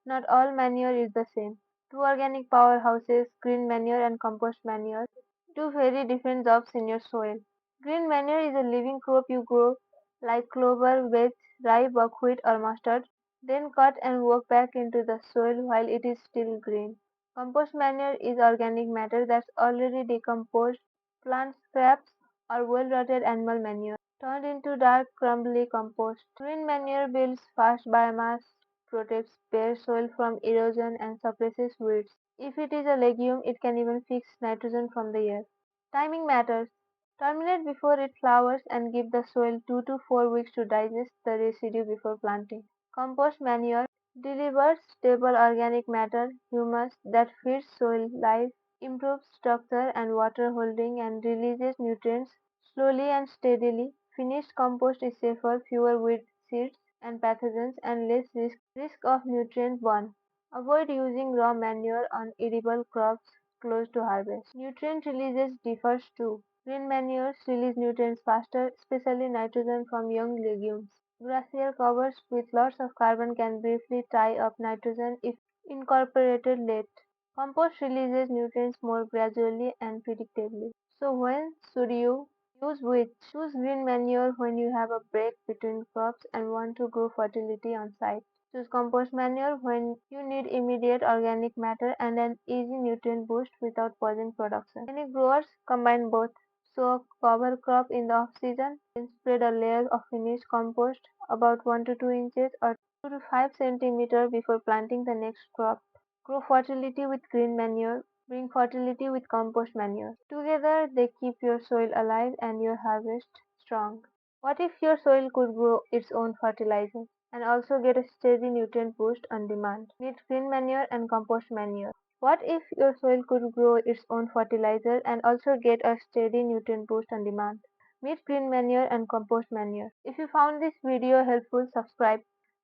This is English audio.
Not all manure is the same. Two organic powerhouses, green manure and compost manure, do very different jobs in your soil. Green manure is a living crop you grow like clover, weeds, rye, buckwheat or mustard, then cut and work back into the soil while it is still green. Compost manure is organic matter that's already decomposed, plant scraps or well-rotted animal manure, turned into dark, crumbly compost. Green manure builds fast biomass, protects bare soil from erosion and suppresses weeds. If it is a legume, it can even fix nitrogen from the air. Timing matters. Terminate before it flowers and give the soil 2 to 4 weeks to digest the residue before planting. Compost manure delivers stable organic matter, humus that feeds soil life, improves structure and water holding, and releases nutrients slowly and steadily. Finished compost is safer, fewer weed seeds and pathogens, and less risk of nutrient burn. Avoid using raw manure on edible crops close to harvest. Nutrient releases differs too. Green manures release nutrients faster, especially nitrogen from young legumes. Grassy covers with lots of carbon can briefly tie up nitrogen if incorporated late. Compost releases nutrients more gradually and predictably. So when should you use which? Choose green manure when you have a break between crops and want to grow fertility on site. Choose compost manure when you need immediate organic matter and an easy nutrient boost without pausing production. Many growers combine both. Sow a cover crop in the off season, then spread a layer of finished compost about 1 to 2 inches or 2 to 5 centimeters before planting the next crop. Grow fertility with green manure, bring fertility with compost manure. Together they keep your soil alive and your harvest strong. What if your soil could grow its own fertilizer and also get a steady nutrient boost on demand? Meet green manure and compost manure. What if your soil could grow its own fertilizer and also get a steady nutrient boost on demand? Meet green manure and compost manure. If you found this video helpful, subscribe